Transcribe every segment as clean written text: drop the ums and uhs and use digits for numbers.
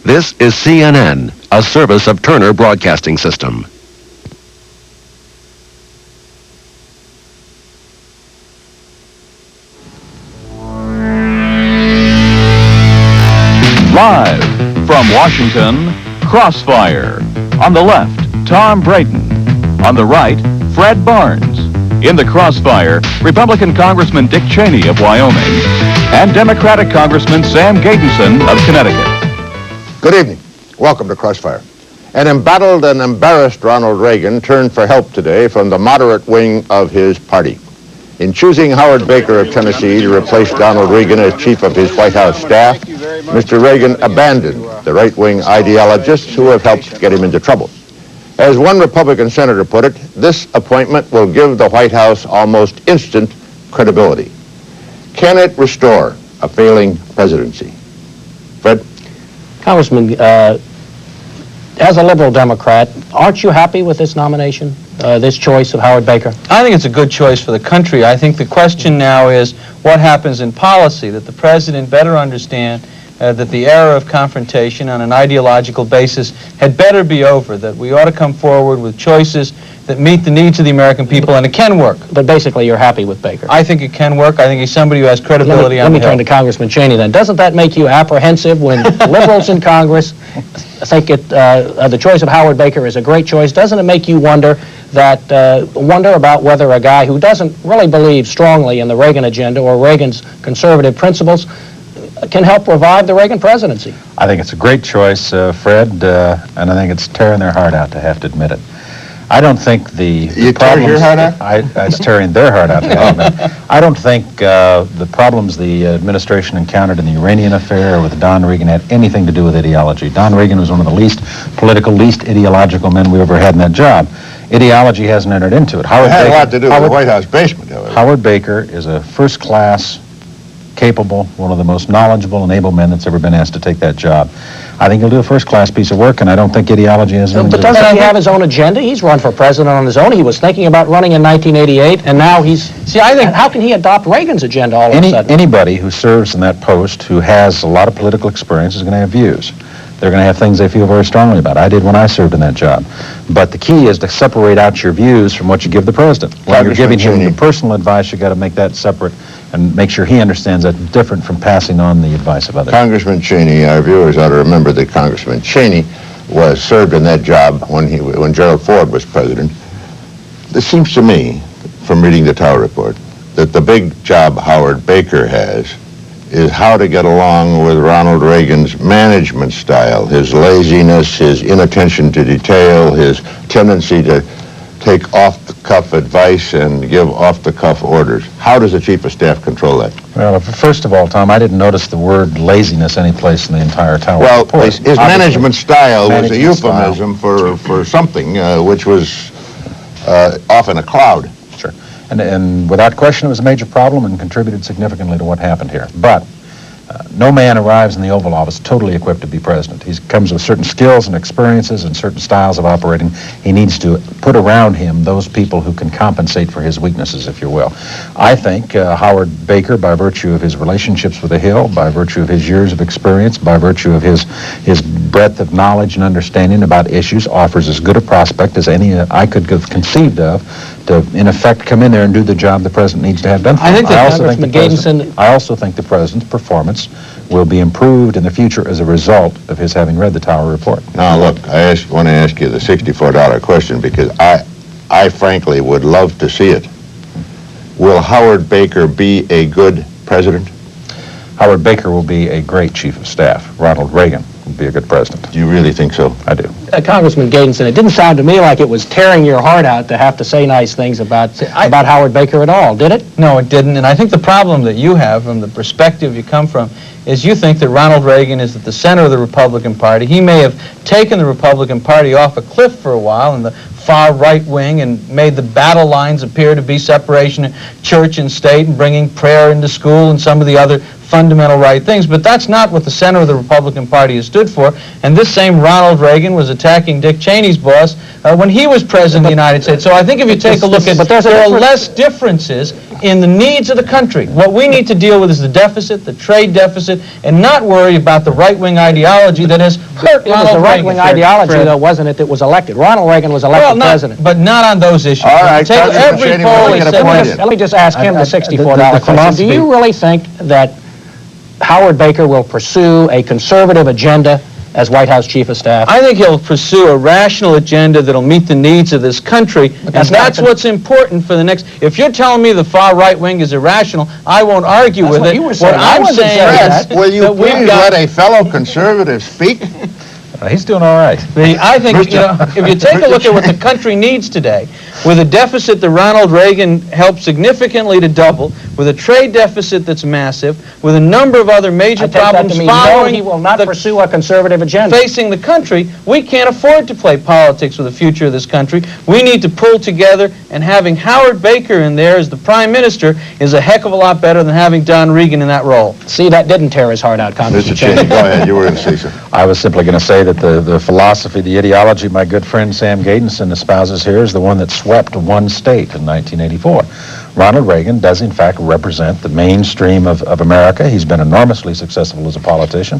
This is CNN, a service of Turner Broadcasting System. Live from Washington, Crossfire. On the left, Tom Braden. On the right, Fred Barnes. In the Crossfire, Republican Congressman Dick Cheney of Wyoming and Democratic Congressman Sam Gejdenson of Connecticut. Good evening. Welcome to Crossfire. An embattled and embarrassed Ronald Reagan turned for help today from the moderate wing of his party. In choosing Howard Baker of Tennessee to replace Donald Reagan as chief of his White House staff, Mr. Reagan abandoned the right-wing ideologists who have helped get him into trouble. As one Republican senator put it, this appointment will give the White House almost instant credibility. Can it restore a failing presidency? Fred? Congressman, as a liberal Democrat, aren't you happy with this nomination, this choice of Howard Baker? I think it's a good choice for the country. I think the question now is what happens in policy, that the president better understand that the era of confrontation on an ideological basis had better be over, that we ought to come forward with choices that meet the needs of the American people, and it can work. But basically, you're happy with Baker. I think it can work. I think he's somebody who has credibility on the Hill. Let me turn to Congressman Cheney then. Doesn't that make you apprehensive when liberals in Congress think the choice of Howard Baker is a great choice? Doesn't it make you wonder about whether a guy who doesn't really believe strongly in the Reagan agenda or Reagan's conservative principles can help revive the Reagan presidency? I think it's a great choice, Fred, and I think it's tearing their heart out to have to admit it. I don't think the tearing your heart out? It's tearing their heart out to have to admit it. I don't think the problems the administration encountered in the Iranian affair with Don Reagan had anything to do with ideology. Don Reagan was one of the least political, least ideological men we ever had in that job. Ideology hasn't entered into it. It had a lot to do with the White House basement, however. Howard Baker is a first-class, capable, one of the most knowledgeable and able men that's ever been asked to take that job. I think he'll do a first-class piece of work, and I don't think ideology has anything to do with it. But doesn't he have his own agenda? He's run for president on his own. He was thinking about running in 1988, and now he's... See, I think... How can he adopt Reagan's agenda all of a sudden? Anybody who serves in that post who has a lot of political experience is going to have views. They're going to have things they feel very strongly about. I did when I served in that job. But the key is to separate out your views from what you give the president. When you're giving him the personal advice, you've got to make that separate and make sure he understands that different from passing on the advice of others. Congressman Cheney, our viewers ought to remember that Congressman Cheney was served in that job when Gerald Ford was president. It seems to me, from reading the Tower Report, that the big job Howard Baker has is how to get along with Ronald Reagan's management style, his laziness, his inattention to detail, his tendency to take off-the-cuff advice and give off-the-cuff orders. How does the Chief of Staff control that? Well, first of all, Tom, I didn't notice the word laziness any place in the entire Tower Well, report. his management style was a euphemism for something which was often a cloud. Sure. And without question, it was a major problem and contributed significantly to what happened here. But no man arrives in the Oval Office totally equipped to be president. He comes with certain skills and experiences and certain styles of operating. He needs to put around him those people who can compensate for his weaknesses, if you will. I think Howard Baker, by virtue of his relationships with the Hill, by virtue of his years of experience, by virtue of his breadth of knowledge and understanding about issues, offers as good a prospect as any I could have conceived of to, in effect, come in there and do the job the president needs to have done for him. I also think the president's performance will be improved in the future as a result of his having read the Tower Report. Now, look, I want to ask you the $64 question because I frankly would love to see it. Will Howard Baker be a good president? Howard Baker will be a great chief of staff. Ronald Reagan will be a good president. Do you really think so? I do. Congressman Gejdenson, it didn't sound to me like it was tearing your heart out to have to say nice things about Howard Baker at all, did it? No, it didn't. And I think the problem that you have from the perspective you come from is you think that Ronald Reagan is at the center of the Republican Party. He may have taken the Republican Party off a cliff for a while, and the far right wing and made the battle lines appear to be separation of church and state and bringing prayer into school and some of the other fundamental right things, but that's not what the center of the Republican Party has stood for. And this same Ronald Reagan was attacking Dick Cheney's boss when he was president of the United States. So I think if you take a look at, there are less differences in the needs of the country. What we need to deal with is the deficit, the trade deficit, and not worry about the right-wing ideology that has hurt Ronald Reagan. It was the right-wing ideology, though, wasn't it, that was elected? Ronald Reagan was elected president. But not on those issues. All right, every poll. Let me just ask him the $64 question. Do you really think that Howard Baker will pursue a conservative agenda as White House Chief of Staff? I think he'll pursue a rational agenda that'll meet the needs of this country, and that's what's important for the next. If you're telling me the far right wing is irrational, I won't argue with it. What I'm saying is, will you please let a fellow conservative speak? He's doing all right. I think, if you take a look at what the country needs today, with a deficit that Ronald Reagan helped significantly to double, with a trade deficit that's massive, with a number of other major problems following, he will not pursue a conservative agenda facing the country, we can't afford to play politics with the future of this country. We need to pull together, and having Howard Baker in there as the Prime Minister is a heck of a lot better than having Don Regan in that role. See, that didn't tear his heart out, Congressman Mr. Cheney, go ahead. You were going to say something. I was simply going to say that the philosophy, the ideology my good friend Sam Gejdenson espouses here is the one that swept one state in 1984. Ronald Reagan does, in fact, represent the mainstream of America. He's been enormously successful as a politician.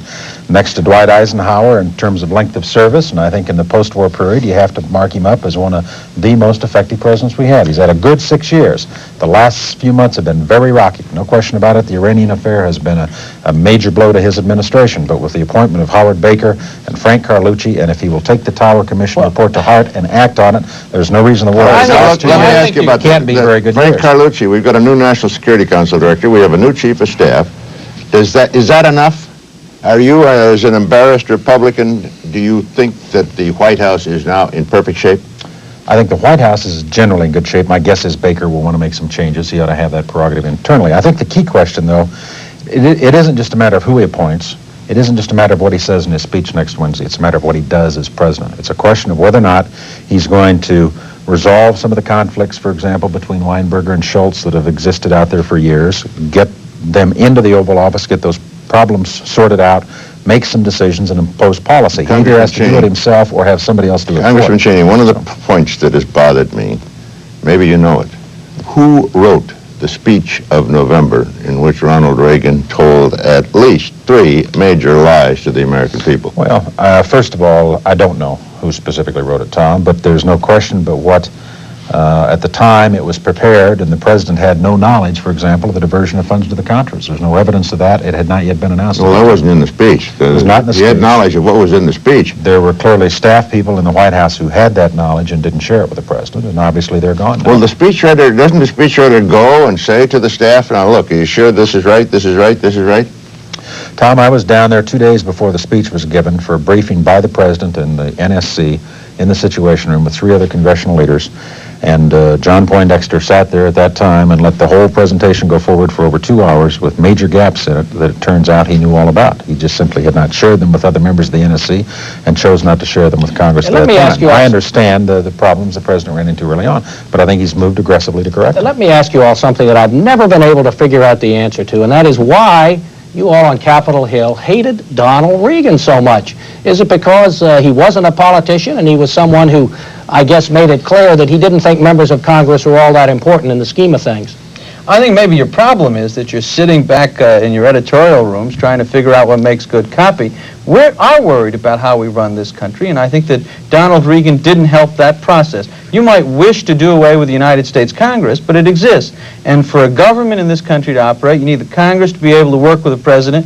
Next to Dwight Eisenhower in terms of length of service, and I think in the post-war period, you have to mark him up as one of the most effective presidents we had. He's had a good 6 years. The last few months have been very rocky. No question about it. The Iranian affair has been a major blow to his administration, but with the appointment of Howard Baker and Frank Carlucci, and if he will take the Tower Commission report to heart and act on it, there's no reason the world let me ask you about can't be very good Frank years. Carlucci, we've got a new National Security Council director. We have a new chief of staff. Is that enough? Are you, as an embarrassed Republican, do you think that the White House is now in perfect shape? I think the White House is generally in good shape. My guess is Baker will want to make some changes. He ought to have that prerogative internally. I think the key question, though, it isn't just a matter of who he appoints. It isn't just a matter of what he says in his speech next Wednesday. It's a matter of what he does as president. It's a question of whether or not he's going to resolve some of the conflicts, for example, between Weinberger and Schultz that have existed out there for years, get them into the Oval Office, get those problems sorted out, make some decisions, and impose policy. He either has to do it himself or have somebody else do it. Congressman Cheney, one of the points that has bothered me, maybe you know it, who wrote the speech of November in which Ronald Reagan told at least 3 major lies to the American people? Well, first of all, I don't know who specifically wrote it, Tom, but there's no question but what, at the time it was prepared, and the president had no knowledge, for example, of the diversion of funds to the Contras. There's no evidence of that. It had not yet been announced. Well, that wasn't in the speech. It was not in the speech. He had knowledge of what was in the speech. There were clearly staff people in the White House who had that knowledge and didn't share it with the president, and obviously they're gone now. Well, doesn't the speechwriter go and say to the staff, now look, are you sure this is right, this is right, this is right? Tom, I was down there 2 days before the speech was given for a briefing by the president and the NSC in the Situation Room with 3 other congressional leaders. And John Poindexter sat there at that time and let the whole presentation go forward for over 2 hours with major gaps in it that it turns out he knew all about. He just simply had not shared them with other members of the NSC and chose not to share them with Congress at that time. I understand the problems the president ran into early on, but I think he's moved aggressively to correct them. Let me ask you all something that I've never been able to figure out the answer to, and that is why you all on Capitol Hill hated Donald Regan so much. Is it because he wasn't a politician and he was someone who, I guess, made it clear that he didn't think members of Congress were all that important in the scheme of things? I think maybe your problem is that you're sitting back in your editorial rooms trying to figure out what makes good copy. We are worried about how we run this country, and I think that Donald Regan didn't help that process. You might wish to do away with the United States Congress, but it exists. And for a government in this country to operate, you need the Congress to be able to work with the president.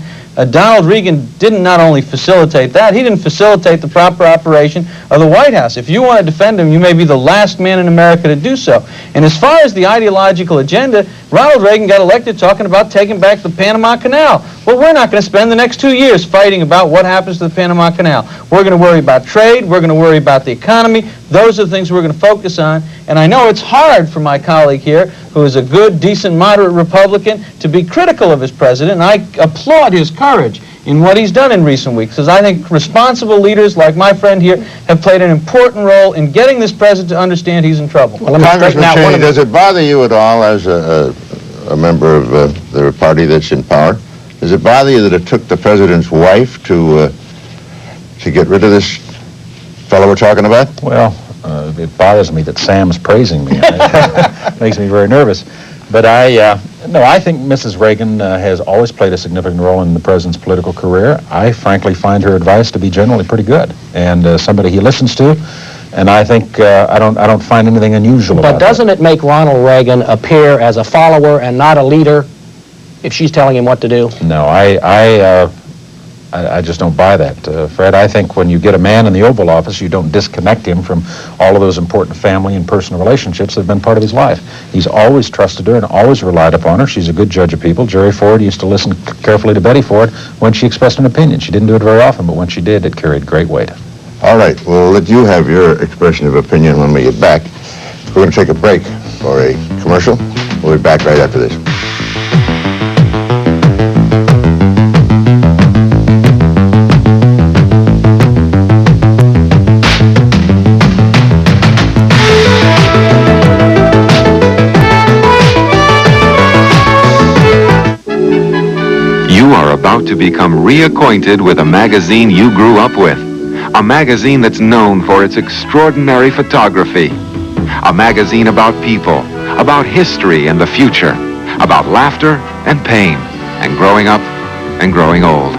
Donald Regan didn't not only facilitate that, he didn't facilitate the proper operation of the White House. If you want to defend him, you may be the last man in America to do so. And as far as the ideological agenda, Ronald Reagan got elected talking about taking back the Panama Canal. Well, we're not going to spend the next 2 years fighting about what happens to the Panama Canal. We're going to worry about trade. We're going to worry about the economy. Those are the things we're going to focus on. And I know it's hard for my colleague here, who is a good, decent, moderate Republican, to be critical of his president, and I applaud his courage in what he's done in recent weeks, because I think responsible leaders like my friend here have played an important role in getting this president to understand he's in trouble. Well, Congressman Cheney, does it bother you at all as a member of the party that's in power? Does it bother you that it took the president's wife to get rid of this fellow we're talking about? Well, it bothers me that Sam's praising me. It makes me very nervous. But I think Mrs. Reagan has always played a significant role in the president's political career. I frankly find her advice to be generally pretty good, and somebody he listens to. And I think I don't find anything unusual about that. But doesn't it make Ronald Reagan appear as a follower and not a leader if she's telling him what to do? No, I just don't buy that, Fred. I think when you get a man in the Oval Office, you don't disconnect him from all of those important family and personal relationships that have been part of his life. He's always trusted her and always relied upon her. She's a good judge of people. Jerry Ford used to listen carefully to Betty Ford when she expressed an opinion. She didn't do it very often, but when she did, it carried great weight. All right, we'll let you have your expression of opinion when we get back. We're going to take a break for a commercial. We'll be back right after this. You are about to become reacquainted with a magazine you grew up with. A magazine that's known for its extraordinary photography. A magazine about people, about history and the future, about laughter and pain, and growing up and growing old.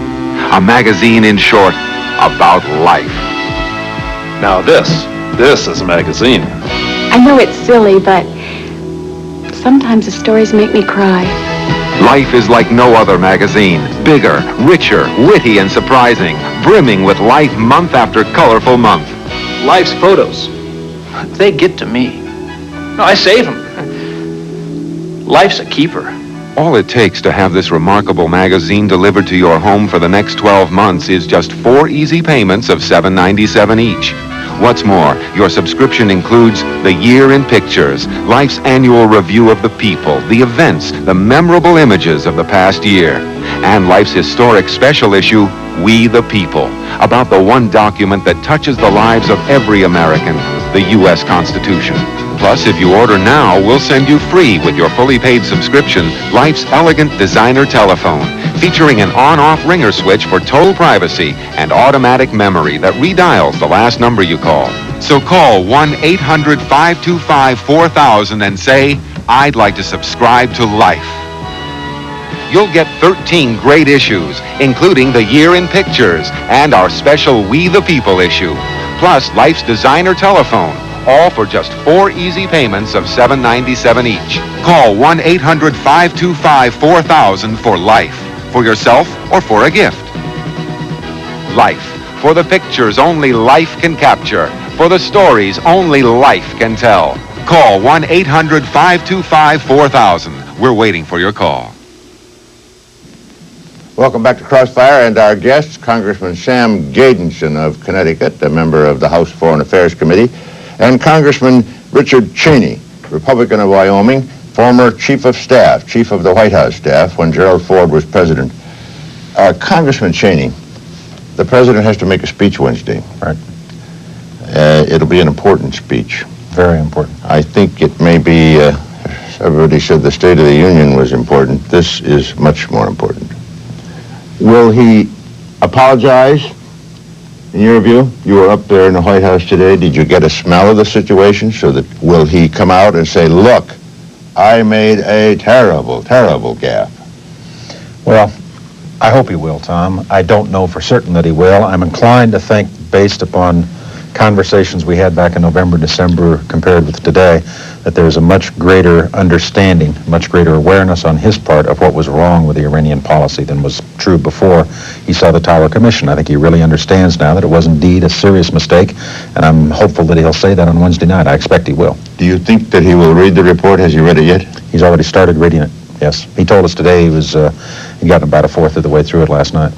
A magazine, in short, about life. Now this is a magazine. I know it's silly, but sometimes the stories make me cry. Life is like no other magazine. Bigger, richer, witty, and surprising. Brimming with life month after colorful month. Life's photos, they get to me. No, I save them. Life's a keeper. All it takes to have this remarkable magazine delivered to your home for the next 12 months is just 4 easy payments of $7.97 each. What's more, your subscription includes the Year in Pictures, life's annual review of the people, the events, the memorable images of the past year, and life's historic special issue, We the People, about the one document that touches the lives of every American, the U.S. Constitution. Plus, if you order now, we'll send you free with your fully paid subscription, Life's elegant designer telephone, featuring an on-off ringer switch for total privacy and automatic memory that redials the last number you call. So call 1-800-525-4000 and say, I'd like to subscribe to Life. You'll get 13 great issues, including the Year in Pictures and our special We the People issue, plus Life's designer telephone, all for just 4 easy payments of $7.97 each. Call 1-800-525-4000 for Life, for yourself or for a gift. Life, for the pictures only life can capture, for the stories only life can tell. Call 1-800-525-4000. We're waiting for your call. Welcome back to Crossfire, and our guests, Congressman Sam Gejdenson of Connecticut, a member of the House Foreign Affairs Committee, and Congressman Richard Cheney, Republican of Wyoming, former Chief of Staff, Chief of the White House staff when Gerald Ford was president. Congressman Cheney, the president has to make a speech Wednesday. Right. It'll be an important speech. Very important. I think it may be, everybody said the State of the Union was important. This is much more important. Will he apologize, in your view? You were up there in the White House today. Did you get a smell of the situation? So that, will he come out and say, look, I made a terrible, terrible gaffe? Well, I hope he will, Tom. I don't know for certain that he will. I'm inclined to think, based upon conversations we had back in November, December, compared with today, that there's a much greater understanding, much greater awareness on his part of what was wrong with the Iranian policy than was true before he saw the Tower Commission. I think he really understands now that it was indeed a serious mistake, and I'm hopeful that he'll say that on Wednesday night. I expect he will. Do you think that he will read the report? Has he read it yet? He's already started reading it. Yes. He told us today he'd gotten about a fourth of the way through it last night.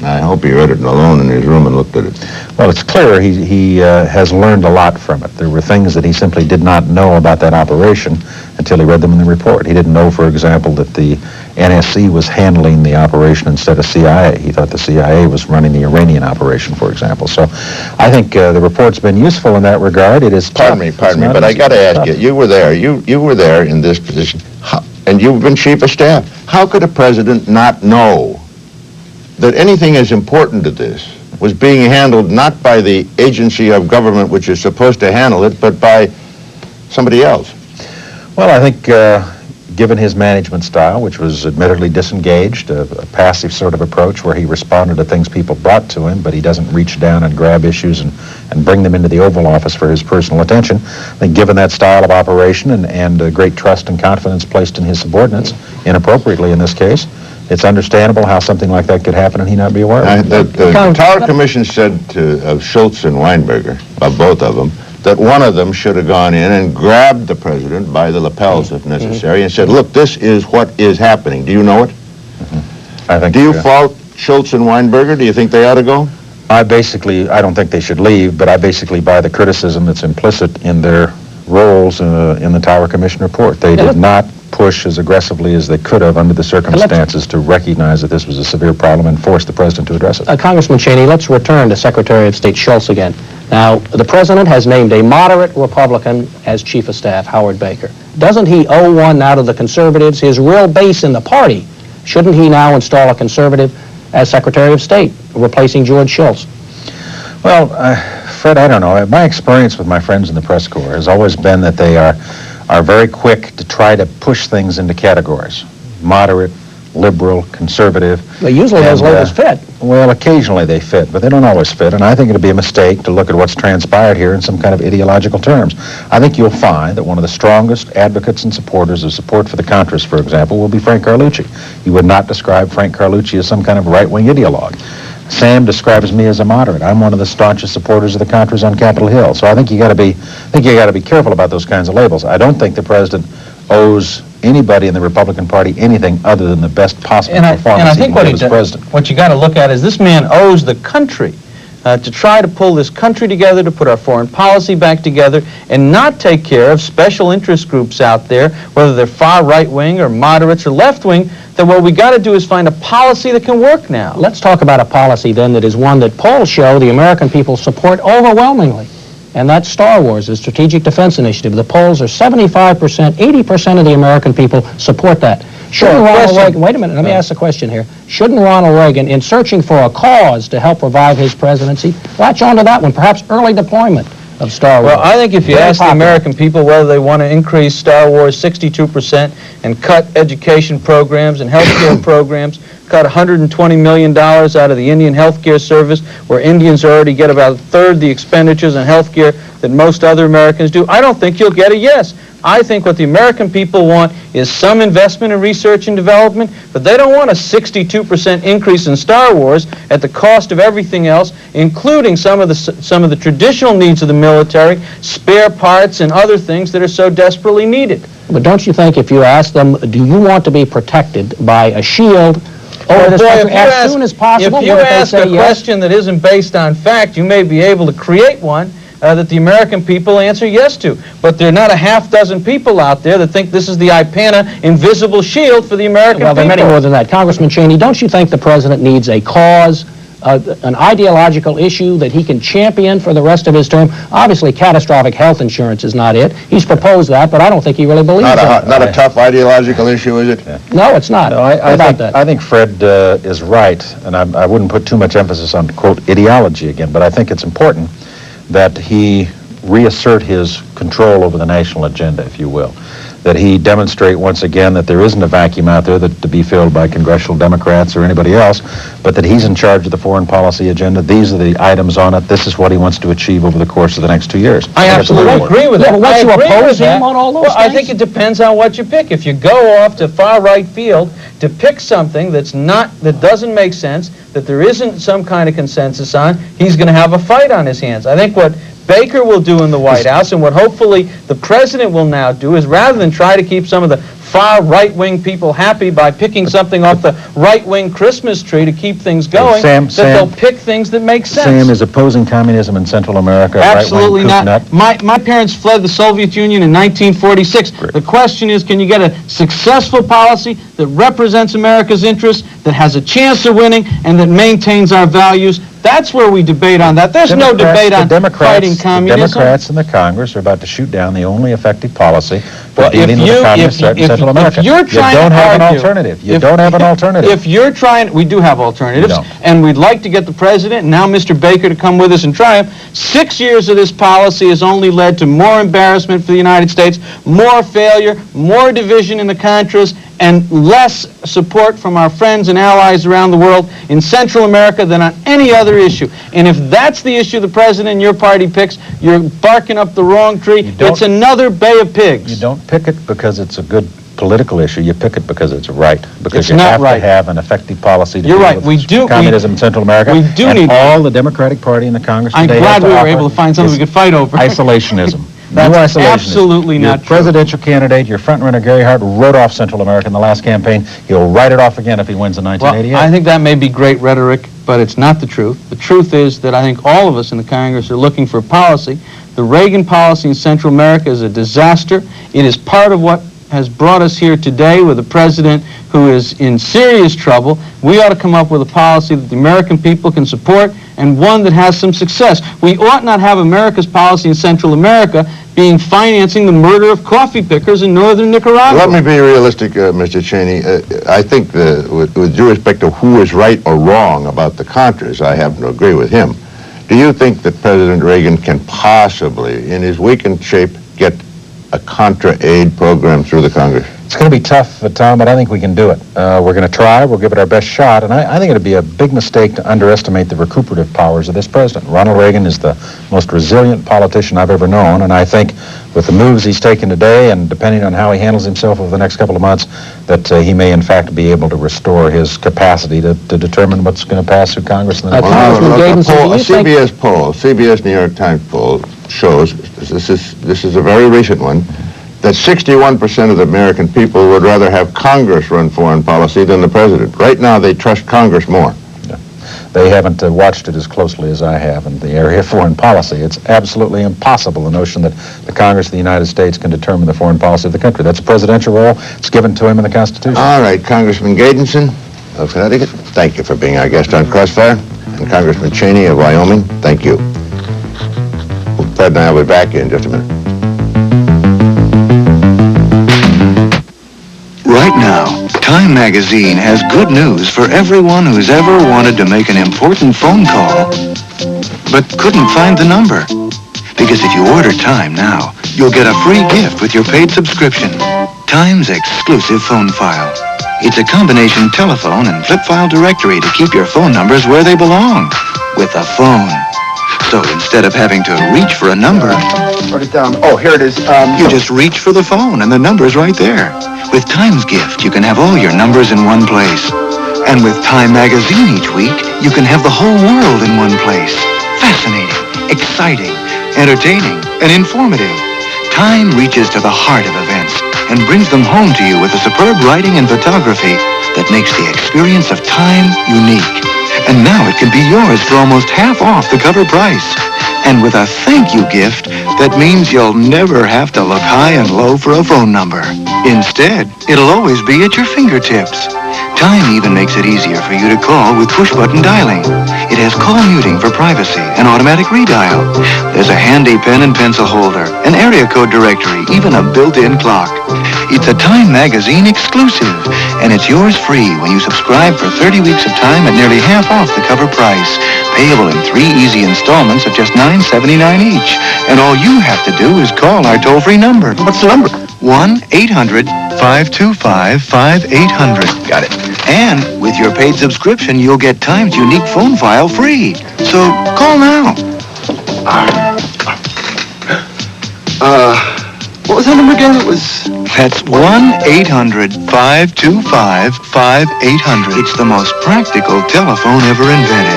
I hope he read it alone in his room and looked at it. Well, it's clear he has learned a lot from it. There were things that he simply did not know about that operation until he read them in the report. He didn't know, for example, that the NSC was handling the operation instead of CIA. He thought the CIA was running the Iranian operation, for example. So I think the report's been useful in that regard. It is Pardon me, but I got to ask you, you were there. You were there in this position, and you've been chief of staff. How could a president not know that anything as important to this was being handled not by the agency of government which is supposed to handle it, but by somebody else? Well, I think given his management style, which was admittedly disengaged, a passive sort of approach where he responded to things people brought to him, but he doesn't reach down and grab issues and bring them into the Oval Office for his personal attention. I think given that style of operation and great trust and confidence placed in his subordinates, inappropriately in this case, it's understandable how something like that could happen and he not be aware of it. The Tower Commission said of Schultz and Weinberger, of both of them, that one of them should have gone in and grabbed the president by the lapels, if necessary, and said, look, this is what is happening. Do you know it? I think. Do you fault Schultz and Weinberger? Do you think they ought to go? I don't think they should leave, but I basically buy the criticism that's implicit in their roles in the Tower Commission report. They did not push as aggressively as they could have under the circumstances to recognize that this was a severe problem and force the president to address it. Congressman Cheney, let's return to Secretary of State Schultz again. Now, the president has named a moderate Republican as chief of staff, Howard Baker. Doesn't he owe one now to the conservatives, his real base in the party? Shouldn't he now install a conservative as Secretary of State, replacing George Shultz? Well, Fred, I don't know. My experience with my friends in the press corps has always been that they are very quick to try to push things into categories. Moderate, liberal, conservative. But usually those labels fit. Well, occasionally they fit, but they don't always fit. And I think it would be a mistake to look at what's transpired here in some kind of ideological terms. I think you'll find that one of the strongest advocates and supporters of support for the Contras, for example, will be Frank Carlucci. You would not describe Frank Carlucci as some kind of right-wing ideologue. Sam describes me as a moderate. I'm one of the staunchest supporters of the Contras on Capitol Hill. So I think you got to be careful about those kinds of labels. I don't think the president owes anybody in the Republican Party anything other than the best possible performance he can give as president. What you got to look at is this man owes the country to try to pull this country together, to put our foreign policy back together, and not take care of special interest groups out there, whether they're far right-wing or moderates or left-wing, that what we got to do is find a policy that can work now. Let's talk about a policy then that is one that polls show the American people support overwhelmingly. And that's Star Wars, the Strategic Defense Initiative. The polls are 75%, 80% of the American people support that. Shouldn't Ronald Reagan, wait a minute, let me ask a question here. Shouldn't Ronald Reagan, in searching for a cause to help revive his presidency, latch onto that one, perhaps early deployment of Star Wars? Well, I think if you ask the American people whether they want to increase Star Wars 62% and cut education programs and health care programs, cut $120 million out of the Indian health care service, where Indians already get about a third the expenditures on health care that most other Americans do, I don't think you'll get a yes. I think what the American people want is some investment in research and development, but they don't want a 62% increase in Star Wars at the cost of everything else, including some of the traditional needs of the military, spare parts and other things that are so desperately needed. But don't you think if you ask them, do you want to be protected by a shield over this country as soon as possible? If you ask a question that isn't based on fact, you may be able to create one that the American people answer yes to. But there are not a half dozen people out there that think this is the IPANA invisible shield for the American people. Well, there are many more than that. Congressman Cheney, don't you think the president needs a cause, an ideological issue that he can champion for the rest of his term? Obviously, catastrophic health insurance is not it. He's proposed that, but I don't think he really believes in it. Not a tough ideological issue, is it? Yeah. No, it's not. No, I think Fred is right, and I wouldn't put too much emphasis on, quote, ideology again, but I think it's important that he reassert his control over the national agenda, if you will. That he demonstrate once again that there isn't a vacuum out there to be filled by congressional Democrats or anybody else, but that he's in charge of the foreign policy agenda. These are the items on it. This is what he wants to achieve over the course of the next 2 years. I absolutely agree with that. Well, won't you oppose him on all those things? I think it depends on what you pick. If you go off to far right field to pick something that doesn't make sense, that there isn't some kind of consensus on, he's going to have a fight on his hands. I think what Baker will do in the White House, and what hopefully the president will now do, is rather than try to keep some of the far right-wing people happy by picking something off the right-wing Christmas tree to keep things going, they'll pick things that make sense. Sam is opposing communism in Central America. Absolutely right-wing not. kook-nut. My parents fled the Soviet Union in 1946. The question is, can you get a successful policy that represents America's interests, that has a chance of winning, and that maintains our values? That's where we debate on that. There's no debate on fighting communism. The Democrats in the Congress are about to shoot down the only effective policy for dealing with the communist threat in Central America. If you're trying you don't to have argue, an alternative. You don't have an alternative. If you're trying, we do have alternatives, and we'd like to get the president, and now Mr. Baker, to come with us and triumph. 6 years of this policy has only led to more embarrassment for the United States, more failure, more division in the Contras, and less support from our friends and allies around the world in Central America than on any other issue. And if that's the issue the president and your party picks, you're barking up the wrong tree. It's another Bay of Pigs. You don't pick it because it's a good political issue. You pick it because it's right. Because you have to have an effective policy to deal with communism in Central America. We do need all the Democratic Party in the Congress I'm today glad we were able to find something we could fight over. Isolationism. That's absolutely not true. Your presidential candidate, your front-runner, Gary Hart, wrote off Central America in the last campaign. He'll write it off again if he wins in 1988. Well, I think that may be great rhetoric, but it's not the truth. The truth is that I think all of us in the Congress are looking for policy. The Reagan policy in Central America is a disaster. It is part of what has brought us here today with a president who is in serious trouble. We ought to come up with a policy that the American people can support, and one that has some success. We ought not have America's policy in Central America being financing the murder of coffee pickers in northern Nicaragua. Let me be realistic, Mr. Cheney. I think, with due respect to who is right or wrong about the Contras, I happen to agree with him. Do you think that President Reagan can possibly, in his weakened shape, get a Contra aid program through the Congress? It's going to be tough, Tom, but I think we can do it. We're going to try. We'll give it our best shot. And I think it would be a big mistake to underestimate the recuperative powers of this president. Ronald Reagan is the most resilient politician I've ever known, and I think with the moves he's taken today, and depending on how he handles himself over the next couple of months, that he may in fact be able to restore his capacity to determine what's going to pass through Congress. In the CBS poll, CBS New York Times poll shows, this is a very recent one, that 61% of the American people would rather have Congress run foreign policy than the president. Right now, they trust Congress more. Yeah. They haven't watched it as closely as I have in the area of foreign policy. It's absolutely impossible, the notion that the Congress of the United States can determine the foreign policy of the country. That's a presidential role. It's given to him in the Constitution. All right, Congressman Gejdenson of Connecticut, thank you for being our guest on Crossfire. And Congressman Cheney of Wyoming, thank you. Fred and I will be back in just a minute. Right now, Time magazine has good news for everyone who's ever wanted to make an important phone call, but couldn't find the number. Because if you order Time now, you'll get a free gift with your paid subscription. Time's exclusive phone file. It's a combination telephone and flip file directory to keep your phone numbers where they belong, with a phone. So instead of having to reach for a number, write it down. Oh, here it is. You just reach for the phone and the number's right there. With Time's gift, you can have all your numbers in one place. And with Time magazine each week, you can have the whole world in one place. Fascinating, exciting, entertaining, and informative. Time reaches to the heart of events and brings them home to you with a superb writing and photography that makes the experience of Time unique. And now it can be yours for almost half off the cover price. And with a thank you gift, that means you'll never have to look high and low for a phone number. Instead, it'll always be at your fingertips. Time even makes it easier for you to call with push-button dialing. It has call muting for privacy and automatic redial. There's a handy pen and pencil holder, an area code directory, even a built-in clock. It's a Time magazine exclusive, and it's yours free when you subscribe for 30 weeks of Time at nearly half off the cover price, payable in 3 easy installments of just $9.79 each. And all you have to do is call our toll-free number. What's the number? 1-800-525-5800. Got it. And with your paid subscription, you'll get Time's unique phone file free. So call now. What was that number again? It was... That's 1-800-525-5800. It's the most practical telephone ever invented.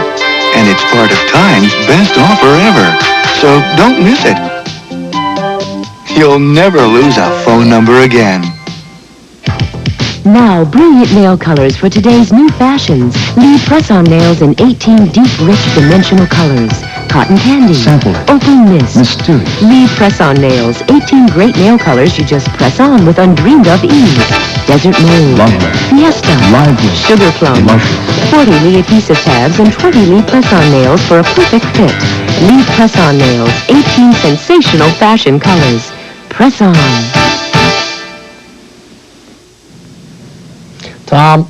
And it's part of Time's best offer ever. So don't miss it. You'll never lose a phone number again. Now, brilliant nail colors for today's new fashions. Leave press-on nails in 18 deep, rich, dimensional colors. Cotton candy. Sample it. Opal mist. Mysterious. Leave press-on nails. 18 great nail colors you just press on with undreamed-of ease. Desert mold. Lumber. Fiesta. Lively. Sugar plum. Luscious. 40 Lee adhesive tabs and 20 Lee press-on nails for a perfect fit. Lee press-on nails. 18 sensational fashion colors. Press on. Tom,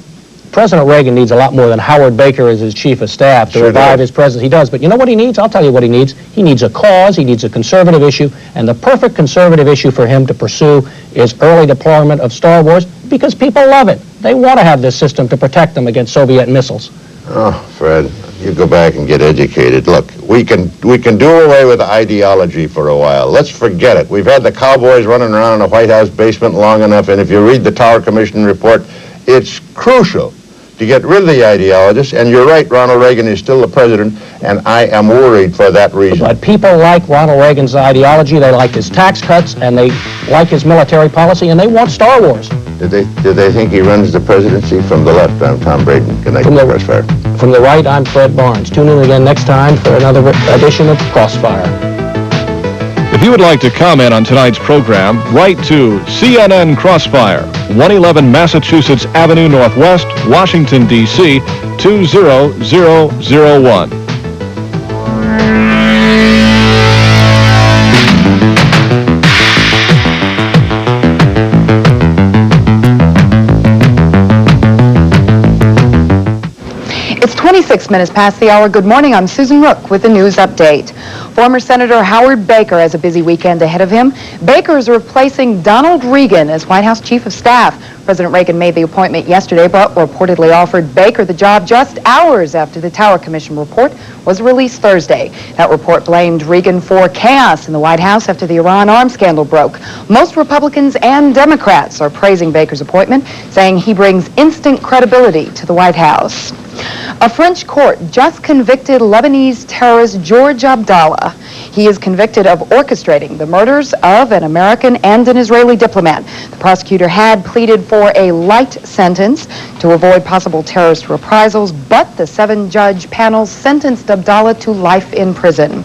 President Reagan needs a lot more than Howard Baker as his chief of staff to Sure revive does. his presidency. He does, but you know what he needs? I'll tell you what he needs. He needs a cause, he needs a conservative issue, and the perfect conservative issue for him to pursue is early deployment of Star Wars, because people love it. They want to have this system to protect them against Soviet missiles. Oh, Fred, you go back and get educated. Look, we can do away with ideology for a while. Let's forget it. We've had the cowboys running around in the White House basement long enough, and if you read the Tower Commission report, it's crucial to get rid of the ideologists. And you're right, Ronald Reagan is still the president, and I am worried for that reason. But people like Ronald Reagan's ideology, they like his tax cuts, and they like his military policy, and they want Star Wars. Did they think he runs the presidency? From the left, I'm Tom Braden. Good night, Crossfire. From the right, I'm Fred Barnes. Tune in again next time for another edition of Crossfire. If you would like to comment on tonight's program, write to CNN Crossfire, 111 Massachusetts Avenue Northwest, Washington, D.C., 20001. It's 26 minutes past the hour. Good morning. I'm Susan Rook with the news update. Former Senator Howard Baker has a busy weekend ahead of him. Baker is replacing Donald Regan as White House Chief of Staff. President Reagan made the appointment yesterday, but reportedly offered Baker the job just hours after the Tower Commission report was released Thursday. That report blamed Regan for chaos in the White House after the Iran arms scandal broke. Most Republicans and Democrats are praising Baker's appointment, saying he brings instant credibility to the White House. A French court just convicted Lebanese terrorist George Abdallah. He is convicted of orchestrating the murders of an American and an Israeli diplomat. The prosecutor had pleaded for a light sentence to avoid possible terrorist reprisals, but the 7-judge panel sentenced Abdallah to life in prison.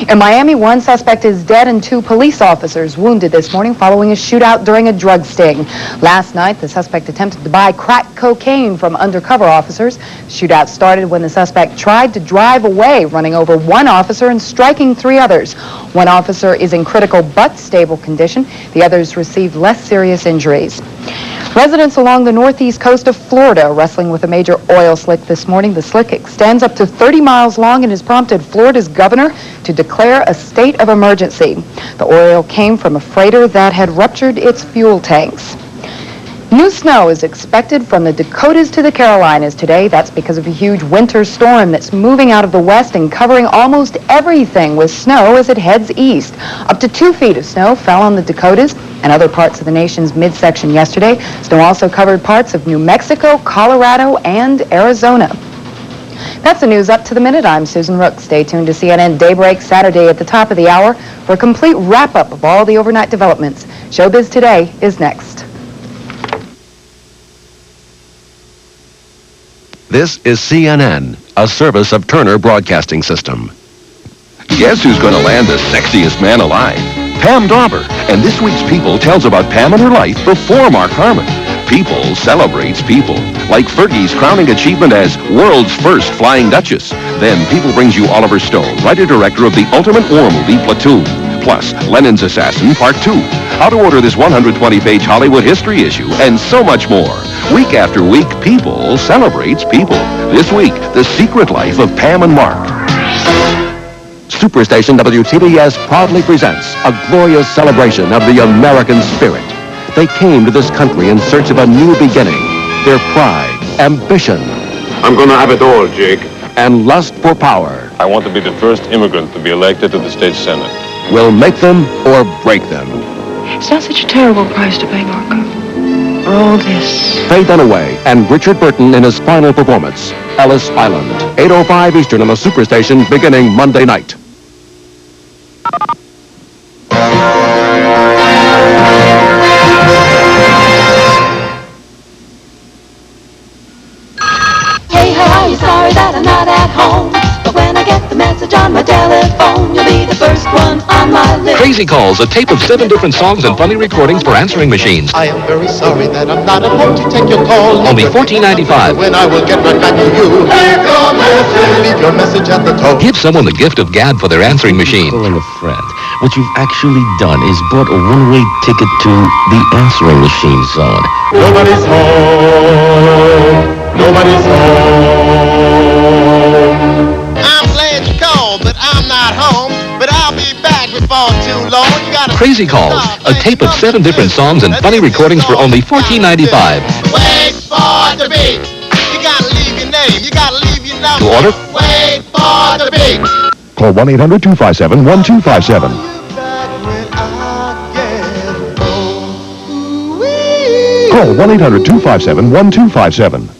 In Miami, 1 suspect is dead and 2 police officers wounded this morning following a shootout during a drug sting. Last night, the suspect attempted to buy crack cocaine from undercover officers. The shootout started when the suspect tried to drive away, running over 1 officer and striking 3 others. 1 officer is in critical but stable condition. The others received less serious injuries. Residents along the northeast coast of Florida are wrestling with a major oil slick this morning. The slick extends up to 30 miles long and has prompted Florida's governor to declare a state of emergency. The oil came from a freighter that had ruptured its fuel tanks. New snow is expected from the Dakotas to the Carolinas today. That's because of a huge winter storm that's moving out of the west and covering almost everything with snow as it heads east. Up to 2 feet of snow fell on the Dakotas and other parts of the nation's midsection yesterday. Snow also covered parts of New Mexico, Colorado, and Arizona. That's the news up to the minute. I'm Susan Rook. Stay tuned to CNN Daybreak Saturday at the top of the hour for a complete wrap-up of all the overnight developments. Showbiz Today is next. This is CNN, a service of Turner Broadcasting System. Guess who's going to land the sexiest man alive? Pam Dauber. And this week's People tells about Pam and her life before Mark Harmon. People celebrates people, like Fergie's crowning achievement as world's first Flying Duchess. Then People brings you Oliver Stone, writer-director of the ultimate war movie, Platoon. Plus, Lenin's Assassin, Part 2. How to order this 120-page Hollywood history issue, and so much more. Week after week, People celebrates people. This week, The Secret Life of Pam and Mark. Superstation WTBS proudly presents a glorious celebration of the American spirit. They came to this country in search of a new beginning. Their pride, ambition. I'm going to have it all, Jake. And lust for power. I want to be the first immigrant to be elected to the state senate. Will make them or break them. It's not such a terrible price to pay, Marco. For all this. Faye Dunaway and Richard Burton in his final performance, Ellis Island, 8:05 Eastern on the Superstation, beginning Monday night. Are you sorry that I'm not at home? But when I get the message on my telephone, you'll be the first one on my list. Crazy Calls, a tape of 7 different songs and funny recordings for answering machines. I am very sorry that I'm not at home to take your call. Only $14.95. When I will get right back to you. Leave your message. Leave your message at the tone. Give someone the gift of gab for their answering machine. Calling a friend. What you've actually done is bought a one-way ticket to the answering machine zone. Nobody's home. Nobody's home. I'm glad you called, but I'm not home. But I'll be back before too long. You gotta Crazy Calls, a tape of 7 different songs and funny recordings for only $14.95. wait for the beat. You gotta leave your name. You gotta leave your number. To order? Wait for the beat. Call 1-800-257-1257. Call 1-800-257-1257.